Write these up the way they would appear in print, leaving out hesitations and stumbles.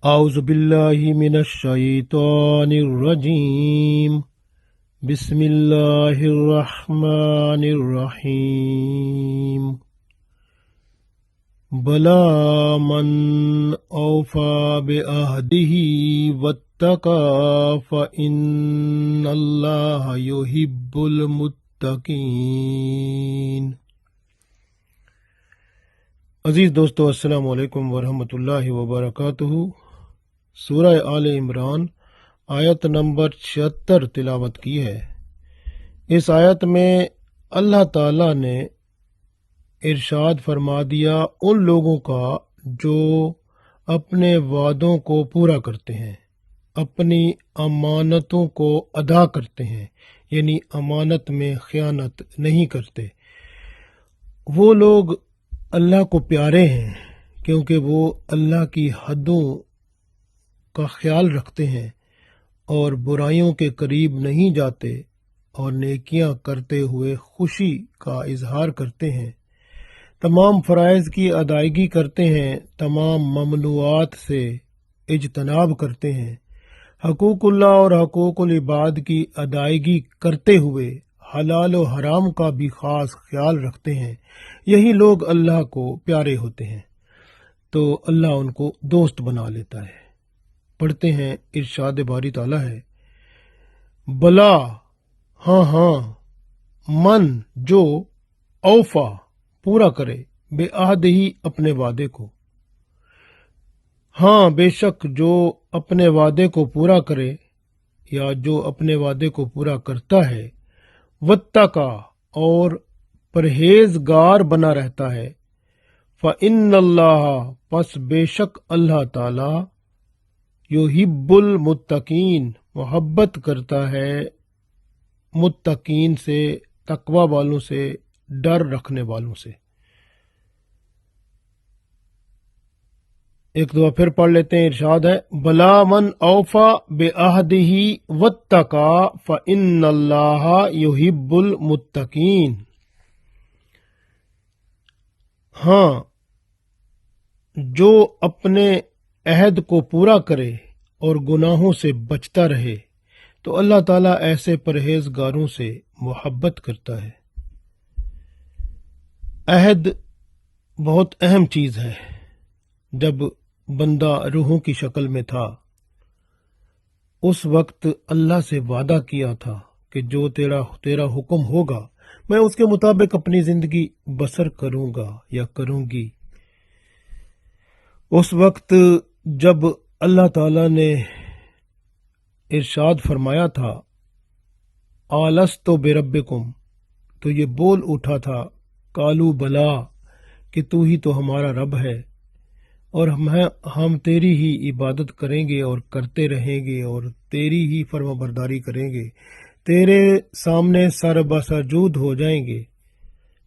اعوذ باللہ من الشیطان الرجیم بسم اللہ الرحمن الرحیم بلا من اوفى بعہدہ واتقى فإن اللہ يحب المتقین۔ عزیز دوستو، السلام علیکم ورحمۃ اللہ وبرکاتہ۔ سورہ آل عمران آیت نمبر 76 تلاوت کی ہے۔ اس آیت میں اللہ تعالی نے ارشاد فرما دیا ان لوگوں کا جو اپنے وعدوں کو پورا کرتے ہیں، اپنی امانتوں کو ادا کرتے ہیں، یعنی امانت میں خیانت نہیں کرتے۔ وہ لوگ اللہ کو پیارے ہیں کیونکہ وہ اللہ کی حدوں کا خیال رکھتے ہیں اور برائیوں کے قریب نہیں جاتے اور نیکیاں کرتے ہوئے خوشی کا اظہار کرتے ہیں، تمام فرائض کی ادائیگی کرتے ہیں، تمام ممنوعات سے اجتناب کرتے ہیں، حقوق اللہ اور حقوق العباد کی ادائیگی کرتے ہوئے حلال و حرام کا بھی خاص خیال رکھتے ہیں۔ یہی لوگ اللہ کو پیارے ہوتے ہیں تو اللہ ان کو دوست بنا لیتا ہے۔ پڑھتے ہیں، ارشاد باری تعالیٰ ہے، بلا ہاں من جو اوفا پورا کرے بے عہد ہی اپنے وعدے کو، ہاں بے شک جو اپنے وعدے کو پورا کرے یا جو اپنے وعدے کو پورا کرتا ہے، واتقا اور پرہیزگار بنا رہتا ہے، فإن اللہ پس بے شک اللہ تعالی یحب المتقین محبت کرتا ہے متقین سے، تقوی والوں سے، ڈر رکھنے والوں سے۔ ایک دفعہ پھر پڑھ لیتے ہیں، ارشاد ہے، بلا من اوفا بعہدہ واتقى فإن اللہ یحب المتقین۔ ہاں جو اپنے عہد کو پورا کرے اور گناہوں سے بچتا رہے تو اللہ تعالیٰ ایسے پرہیزگاروں سے محبت کرتا ہے۔ عہد بہت اہم چیز ہے۔ جب بندہ روحوں کی شکل میں تھا اس وقت اللہ سے وعدہ کیا تھا کہ جو تیرا حکم ہوگا میں اس کے مطابق اپنی زندگی بسر کروں گا یا کروں گی۔ اس وقت جب اللہ تعالی نے ارشاد فرمایا تھا آلست بربکم، تو یہ بول اٹھا تھا قالو بلا کہ تو ہی تو ہمارا رب ہے اور ہم تیری ہی عبادت کریں گے اور کرتے رہیں گے اور تیری ہی فرما برداری کریں گے، تیرے سامنے سر بسجود ہو جائیں گے،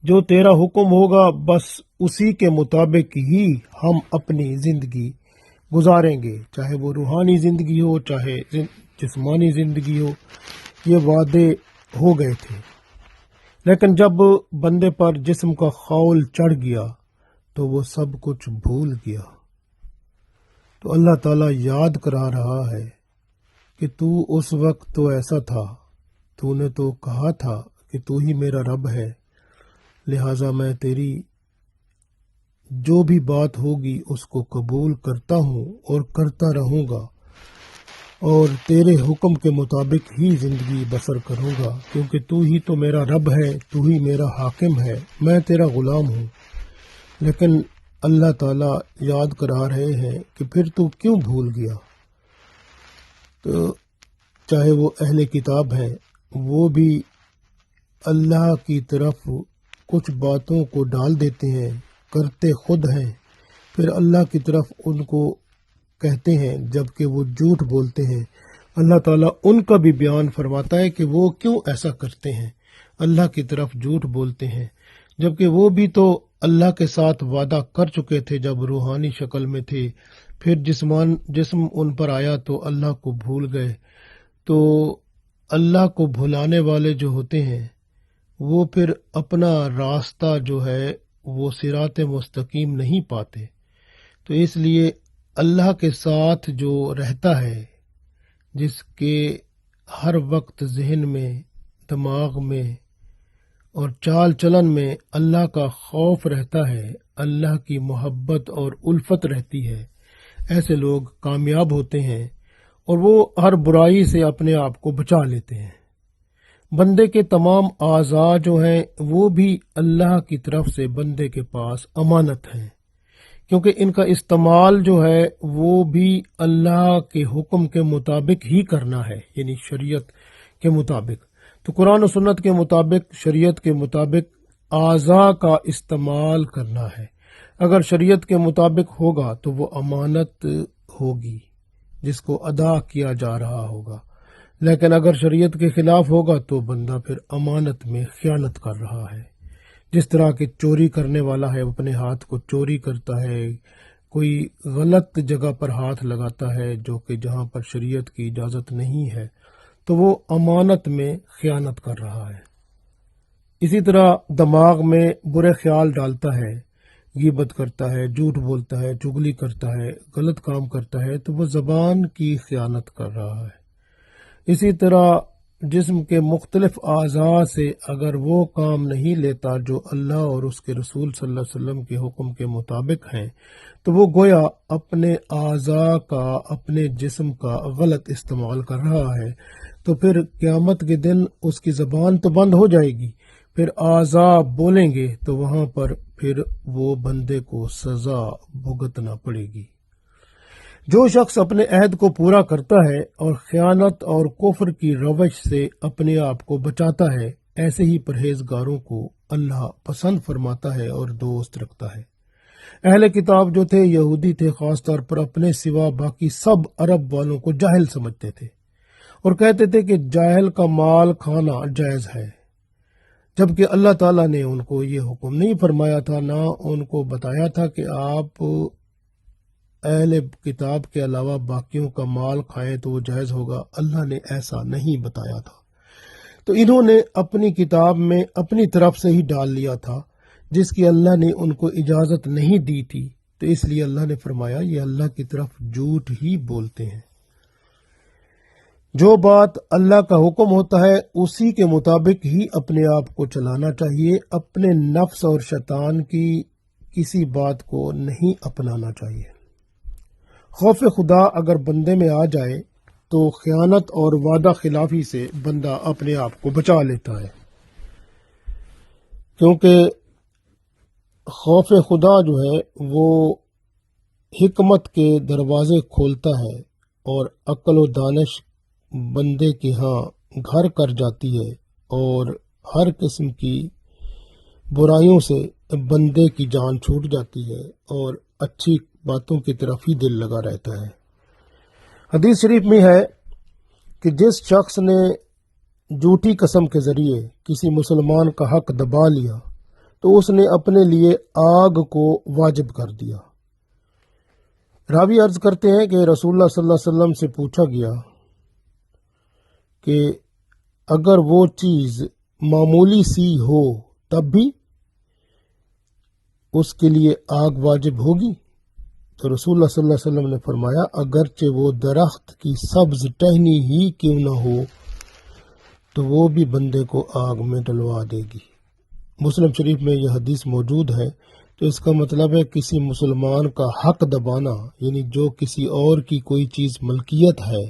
جو تیرا حکم ہوگا بس اسی کے مطابق ہی ہم اپنی زندگی گزاریں گے، چاہے وہ روحانی زندگی ہو چاہے جسمانی زندگی ہو۔ یہ وعدے ہو گئے تھے، لیکن جب بندے پر جسم کا خول چڑھ گیا تو وہ سب کچھ بھول گیا۔ تو اللہ تعالیٰ یاد کرا رہا ہے کہ تو اس وقت تو ایسا تھا، تو نے تو کہا تھا کہ تو ہی میرا رب ہے، لہٰذا میں تیری جو بھی بات ہوگی اس کو قبول کرتا ہوں اور کرتا رہوں گا اور تیرے حکم کے مطابق ہی زندگی بسر کروں گا، کیونکہ تو ہی تو میرا رب ہے، تو ہی میرا حاکم ہے، میں تیرا غلام ہوں۔ لیکن اللہ تعالیٰ یاد کرا رہے ہیں کہ پھر تو کیوں بھول گیا؟ تو چاہے وہ اہل کتاب ہے وہ بھی اللہ کی طرف کچھ باتوں کو ڈال دیتے ہیں، کرتے خود ہیں، پھر اللہ کی طرف ان کو کہتے ہیں جبکہ وہ جھوٹ بولتے ہیں۔ اللہ تعالیٰ ان کا بھی بیان فرماتا ہے کہ وہ کیوں ایسا کرتے ہیں، اللہ کی طرف جھوٹ بولتے ہیں، جبکہ وہ بھی تو اللہ کے ساتھ وعدہ کر چکے تھے جب روحانی شکل میں تھے، پھر جسم ان پر آیا تو اللہ کو بھول گئے۔ تو اللہ کو بھلانے والے جو ہوتے ہیں وہ پھر اپنا راستہ جو ہے وہ صراط مستقیم نہیں پاتے۔ تو اس لیے اللہ کے ساتھ جو رہتا ہے، جس کے ہر وقت ذہن میں، دماغ میں اور چال چلن میں اللہ کا خوف رہتا ہے، اللہ کی محبت اور الفت رہتی ہے، ایسے لوگ کامیاب ہوتے ہیں اور وہ ہر برائی سے اپنے آپ کو بچا لیتے ہیں۔ بندے کے تمام اعضاء جو ہیں وہ بھی اللہ کی طرف سے بندے کے پاس امانت ہیں، کیونکہ ان کا استعمال جو ہے وہ بھی اللہ کے حکم کے مطابق ہی کرنا ہے، یعنی شریعت کے مطابق۔ تو قرآن و سنت کے مطابق، شریعت کے مطابق اعضاء کا استعمال کرنا ہے۔ اگر شریعت کے مطابق ہوگا تو وہ امانت ہوگی جس کو ادا کیا جا رہا ہوگا، لیکن اگر شریعت کے خلاف ہوگا تو بندہ پھر امانت میں خیانت کر رہا ہے۔ جس طرح کہ چوری کرنے والا ہے، اپنے ہاتھ کو چوری کرتا ہے، کوئی غلط جگہ پر ہاتھ لگاتا ہے جو کہ جہاں پر شریعت کی اجازت نہیں ہے، تو وہ امانت میں خیانت کر رہا ہے۔ اسی طرح دماغ میں برے خیال ڈالتا ہے، غیبت کرتا ہے، جھوٹ بولتا ہے، چغلی کرتا ہے، غلط کام کرتا ہے، تو وہ زبان کی خیانت کر رہا ہے۔ اسی طرح جسم کے مختلف اعضاء سے اگر وہ کام نہیں لیتا جو اللہ اور اس کے رسول صلی اللہ علیہ وسلم کے حکم کے مطابق ہیں، تو وہ گویا اپنے اعضاء کا، اپنے جسم کا غلط استعمال کر رہا ہے۔ تو پھر قیامت کے دن اس کی زبان تو بند ہو جائے گی، پھر اعضاء بولیں گے تو وہاں پر پھر وہ بندے کو سزا بھگتنا پڑے گی۔ جو شخص اپنے عہد کو پورا کرتا ہے اور خیانت اور کفر کی روش سے اپنے آپ کو بچاتا ہے، ایسے ہی پرہیزگاروں کو اللہ پسند فرماتا ہے اور دوست رکھتا ہے۔ اہل کتاب جو تھے، یہودی تھے خاص طور پر، اپنے سوا باقی سب عرب والوں کو جاہل سمجھتے تھے اور کہتے تھے کہ جاہل کا مال کھانا جائز ہے، جبکہ اللہ تعالیٰ نے ان کو یہ حکم نہیں فرمایا تھا، نہ ان کو بتایا تھا کہ آپ اہل کتاب کے علاوہ باقیوں کا مال کھائیں تو وہ جائز ہوگا۔ اللہ نے ایسا نہیں بتایا تھا، تو انہوں نے اپنی کتاب میں اپنی طرف سے ہی ڈال لیا تھا جس کی اللہ نے ان کو اجازت نہیں دی تھی، تو اس لیے اللہ نے فرمایا یہ اللہ کی طرف جھوٹ ہی بولتے ہیں۔ جو بات اللہ کا حکم ہوتا ہے اسی کے مطابق ہی اپنے آپ کو چلانا چاہیے، اپنے نفس اور شیطان کی کسی بات کو نہیں اپنانا چاہیے۔ خوف خدا اگر بندے میں آ جائے تو خیانت اور وعدہ خلافی سے بندہ اپنے آپ کو بچا لیتا ہے، کیونکہ خوف خدا جو ہے وہ حکمت کے دروازے کھولتا ہے اور عقل و دانش بندے کے ہاں گھر کر جاتی ہے اور ہر قسم کی برائیوں سے بندے کی جان چھوٹ جاتی ہے اور اچھی باتوں کی طرف ہی دل لگا رہتا ہے۔ حدیث شریف میں ہے کہ جس شخص نے جھوٹی قسم کے ذریعے کسی مسلمان کا حق دبا لیا تو اس نے اپنے لیے آگ کو واجب کر دیا۔ راوی عرض کرتے ہیں کہ رسول اللہ صلی اللہ علیہ وسلم سے پوچھا گیا کہ اگر وہ چیز معمولی سی ہو تب بھی اس کے لیے آگ واجب ہوگی؟ تو رسول اللہ صلی اللہ علیہ وسلم نے فرمایا اگرچہ وہ درخت کی سبز ٹہنی ہی کیوں نہ ہو تو وہ بھی بندے کو آگ میں ڈلوا دے گی۔ مسلم شریف میں یہ حدیث موجود ہے، تو اس کا مطلب ہے کسی مسلمان کا حق دبانا، یعنی جو کسی اور کی کوئی چیز ملکیت ہے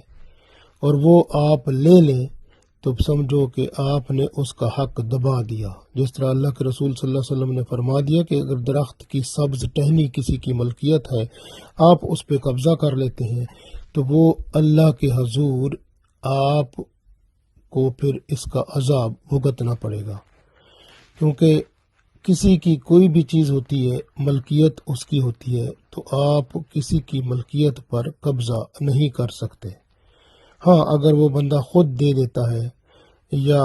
اور وہ آپ لے لیں تو سمجھو کہ آپ نے اس کا حق دبا دیا۔ جس طرح اللہ کے رسول صلی اللہ علیہ وسلم نے فرما دیا کہ اگر درخت کی سبز ٹہنی کسی کی ملکیت ہے، آپ اس پہ قبضہ کر لیتے ہیں تو وہ اللہ کے حضور آپ کو پھر اس کا عذاب بھگتنا پڑے گا، کیونکہ کسی کی کوئی بھی چیز ہوتی ہے، ملکیت اس کی ہوتی ہے، تو آپ کسی کی ملکیت پر قبضہ نہیں کر سکتے۔ ہاں اگر وہ بندہ خود دے دیتا ہے یا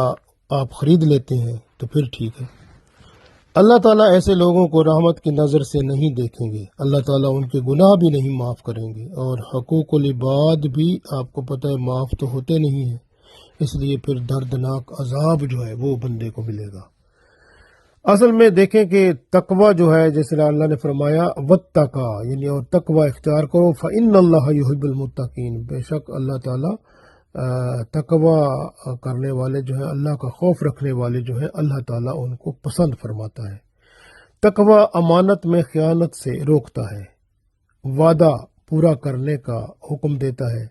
آپ خرید لیتے ہیں تو پھر ٹھیک ہے۔ اللہ تعالیٰ ایسے لوگوں کو رحمت کی نظر سے نہیں دیکھیں گے، اللہ تعالیٰ ان کے گناہ بھی نہیں معاف کریں گے، اور حقوق العباد بھی آپ کو پتہ ہے معاف تو ہوتے نہیں ہیں، اس لیے پھر دردناک عذاب جو ہے وہ بندے کو ملے گا۔ اصل میں دیکھیں کہ تقوی جو ہے، جیسے اللہ نے فرمایا واتقا، یعنی اور تقوی اختیار کرو، فإن اللہ یحب المتقین، بے شک اللہ تعالیٰ تقوی کرنے والے جو ہیں، اللہ کا خوف رکھنے والے جو ہیں، اللہ تعالیٰ ان کو پسند فرماتا ہے۔ تقوی امانت میں خیانت سے روکتا ہے، وعدہ پورا کرنے کا حکم دیتا ہے،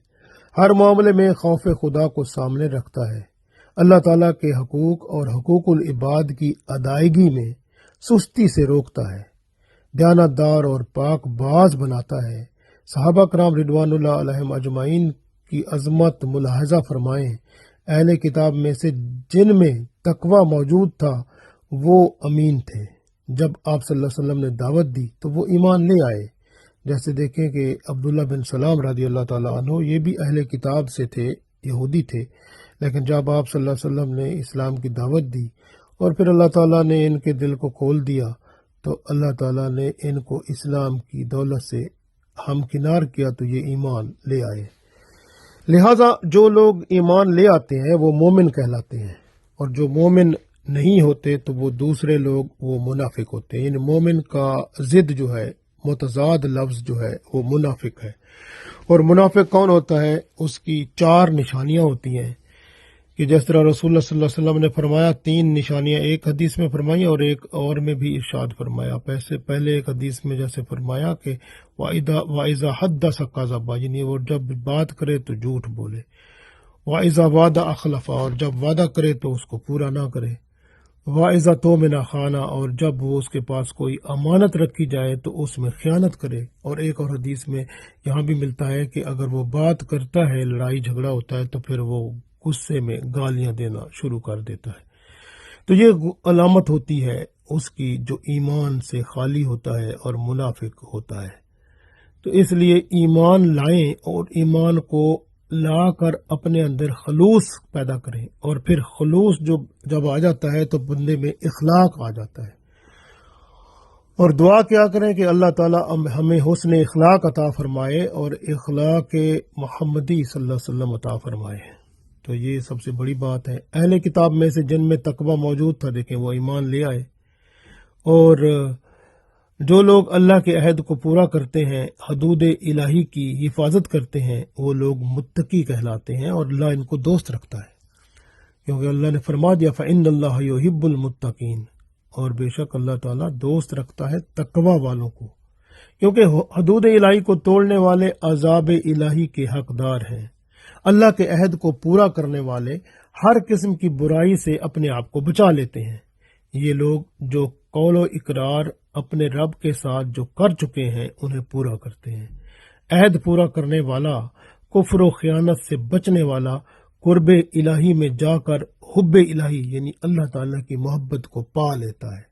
ہر معاملے میں خوف خدا کو سامنے رکھتا ہے، اللہ تعالیٰ کے حقوق اور حقوق العباد کی ادائیگی میں سستی سے روکتا ہے، دیانتدار اور پاک باز بناتا ہے۔ صحابہ کرام رضوان اللہ علیہم اجمعین کی عظمت ملاحظہ فرمائیں۔ اہل کتاب میں سے جن میں تقوی موجود تھا وہ امین تھے، جب آپ صلی اللہ علیہ وسلم نے دعوت دی تو وہ ایمان لے آئے۔ جیسے دیکھیں کہ عبداللہ بن سلام رضی اللہ تعالیٰ عنہ، یہ بھی اہل کتاب سے تھے، یہودی تھے، لیکن جب آپ صلی اللہ علیہ وسلم نے اسلام کی دعوت دی اور پھر اللہ تعالیٰ نے ان کے دل کو کھول دیا تو اللہ تعالیٰ نے ان کو اسلام کی دولت سے ہمکنار کیا تو یہ ایمان لے آئے۔ لہٰذا جو لوگ ایمان لے آتے ہیں وہ مومن کہلاتے ہیں، اور جو مومن نہیں ہوتے تو وہ دوسرے لوگ وہ منافق ہوتے ہیں۔ یعنی مومن کا ضد جو ہے، متضاد لفظ جو ہے، وہ منافق ہے۔ اور منافق کون ہوتا ہے؟ اس کی 4 نشانیاں ہوتی ہیں، کہ جس طرح رسول اللہ صلی اللہ علیہ وسلم نے فرمایا 3 نشانیاں ایک حدیث میں فرمائی اور ایک اور میں بھی ارشاد فرمایا۔ پہلے ایک حدیث میں جیسے فرمایا کہ وَإِذَا حَدَّثَ كَذَبَ، یعنی وہ جب بات کرے تو جھوٹ بولے، وَإِذَا وَعَدَ أَخْلَفَ، اور جب وعدہ کرے تو اس کو پورا نہ کرے، وَإِذَا اؤْتُمِنَ خَانَ، اور جب وہ اس کے پاس کوئی امانت رکھی جائے تو اس میں خیانت کرے۔ اور ایک اور حدیث میں یہاں بھی ملتا ہے کہ اگر وہ بات کرتا ہے، لڑائی جھگڑا ہوتا ہے تو پھر وہ غصے میں گالیاں دینا شروع کر دیتا ہے۔ تو یہ علامت ہوتی ہے اس کی جو ایمان سے خالی ہوتا ہے اور منافق ہوتا ہے۔ تو اس لیے ایمان لائیں اور ایمان کو لا کر اپنے اندر خلوص پیدا کریں، اور پھر خلوص جب آ جاتا ہے تو بندے میں اخلاق آ جاتا ہے۔ اور دعا کیا کریں کہ اللہ تعالیٰ ہمیں حسن اخلاق عطا فرمائے اور اخلاق محمدی صلی اللہ علیہ وسلم عطا فرمائے۔ تو یہ سب سے بڑی بات ہے۔ اہل کتاب میں سے جن میں تقوی موجود تھا، دیکھیں وہ ایمان لے آئے، اور جو لوگ اللہ کے عہد کو پورا کرتے ہیں، حدود الہی کی حفاظت کرتے ہیں، وہ لوگ متقی کہلاتے ہیں، اور اللہ ان کو دوست رکھتا ہے، کیونکہ اللہ نے فرما دیا فَإِنَّ اللَّهَ يُحِبُّ الْمُتَّقِينَ، اور بے شک اللہ تعالیٰ دوست رکھتا ہے تقوی والوں کو، کیونکہ حدود الہی کو توڑنے والے عذاب الہی کے حقدار ہیں۔ اللہ کے عہد کو پورا کرنے والے ہر قسم کی برائی سے اپنے آپ کو بچا لیتے ہیں۔ یہ لوگ جو قول و اقرار اپنے رب کے ساتھ جو کر چکے ہیں انہیں پورا کرتے ہیں۔ عہد پورا کرنے والا، کفر و خیانت سے بچنے والا، قرب الہی میں جا کر حب الہی یعنی اللہ تعالیٰ کی محبت کو پا لیتا ہے۔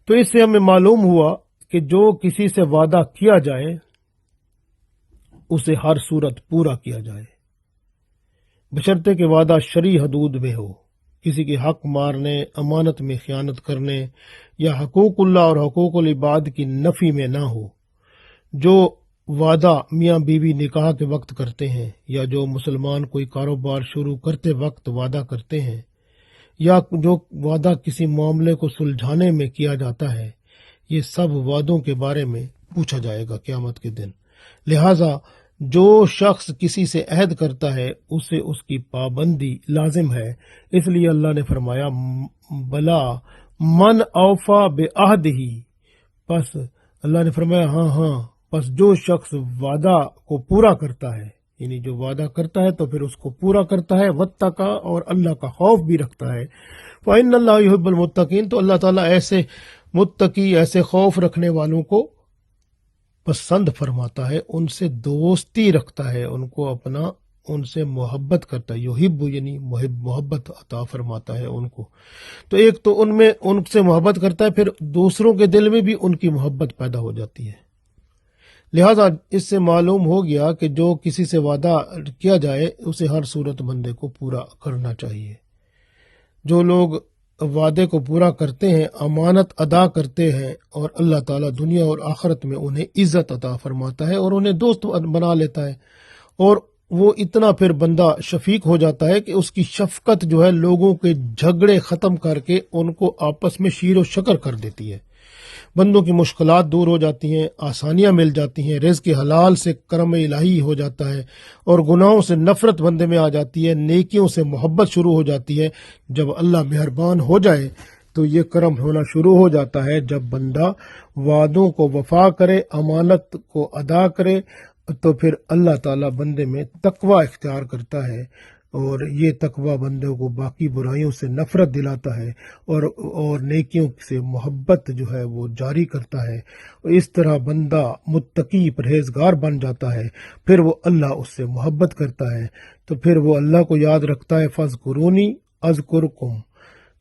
تو اس سے ہمیں معلوم ہوا کہ جو کسی سے وعدہ کیا جائے اسے ہر صورت پورا کیا جائے، بشرطے کہ وعدہ شرعی حدود میں ہو، کسی کے حق مارنے، امانت میں خیانت کرنے یا حقوق اللہ اور حقوق العباد کی نفی میں نہ ہو۔ جو وعدہ میاں بیوی نکاح کے وقت کرتے ہیں، یا جو مسلمان کوئی کاروبار شروع کرتے وقت وعدہ کرتے ہیں، یا جو وعدہ کسی معاملے کو سلجھانے میں کیا جاتا ہے، یہ سب وعدوں کے بارے میں پوچھا جائے گا قیامت کے دن۔ لہٰذا جو شخص کسی سے عہد کرتا ہے اسے اس کی پابندی لازم ہے۔ اس لیے اللہ نے فرمایا بلا من اوفا بعہدہ، پس اللہ نے فرمایا ہاں پس جو شخص وعدہ کو پورا کرتا ہے، یعنی جو وعدہ کرتا ہے تو پھر اس کو پورا کرتا ہے، واتقا، اور اللہ کا خوف بھی رکھتا ہے، فإن اللہ یحب المتقین، تو اللہ تعالیٰ ایسے متقی، ایسے خوف رکھنے والوں کو پسند فرماتا ہے، ان سے دوستی رکھتا ہے، ان کو اپنا، ان سے محبت کرتا ہے، یحب یعنی محبت عطا فرماتا ہے ان کو۔ تو ایک تو ان میں ان سے محبت کرتا ہے، پھر دوسروں کے دل میں بھی ان کی محبت پیدا ہو جاتی ہے۔ لہذا اس سے معلوم ہو گیا کہ جو کسی سے وعدہ کیا جائے اسے ہر صورت بندے کو پورا کرنا چاہیے۔ جو لوگ وعدے کو پورا کرتے ہیں، امانت ادا کرتے ہیں، اور اللہ تعالیٰ دنیا اور آخرت میں انہیں عزت عطا فرماتا ہے اور انہیں دوست بنا لیتا ہے، اور وہ اتنا پھر بندہ شفیق ہو جاتا ہے کہ اس کی شفقت جو ہے لوگوں کے جھگڑے ختم کر کے ان کو آپس میں شیر و شکر کر دیتی ہے۔ بندوں کی مشکلات دور ہو جاتی ہیں، آسانیاں مل جاتی ہیں، رزق حلال سے کرم الہی ہو جاتا ہے، اور گناہوں سے نفرت بندے میں آ جاتی ہے، نیکیوں سے محبت شروع ہو جاتی ہے۔ جب اللہ مہربان ہو جائے تو یہ کرم ہونا شروع ہو جاتا ہے جب بندہ وعدوں کو وفا کرے، امانت کو ادا کرے، تو پھر اللہ تعالیٰ بندے میں تقوی اختیار کرتا ہے، اور یہ تقوی بندے کو باقی برائیوں سے نفرت دلاتا ہے، اور نیکیوں سے محبت جو ہے وہ جاری کرتا ہے، اور اس طرح بندہ متقی پرہیزگار بن جاتا ہے۔ پھر وہ اللہ اس سے محبت کرتا ہے، تو پھر وہ اللہ کو یاد رکھتا ہے، فَاذْكُرُونِي أَذْكُرْكُمْ،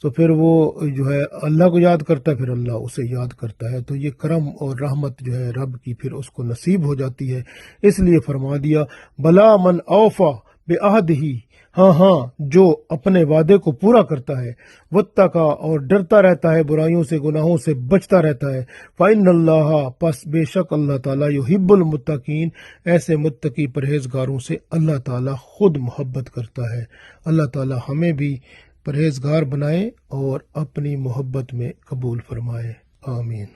تو پھر وہ جو ہے اللہ کو یاد کرتا ہے، پھر اللہ اسے یاد کرتا ہے، تو یہ کرم اور رحمت جو ہے رب کی پھر اس کو نصیب ہو جاتی ہے۔ اس لیے فرما دیا بلا من اوفا بعہدہ، ہاں جو اپنے وعدے کو پورا کرتا ہے، واتقا اور ڈرتا رہتا ہے برائیوں سے، گناہوں سے بچتا رہتا ہے، فإن اللہ پس بے شک اللہ تعالیٰ یحب المتقین، ایسے متقی پرہیزگاروں سے اللہ تعالیٰ خود محبت کرتا ہے۔ اللہ تعالیٰ ہمیں بھی پرہیزگار بنائے اور اپنی محبت میں قبول فرمائے، آمین۔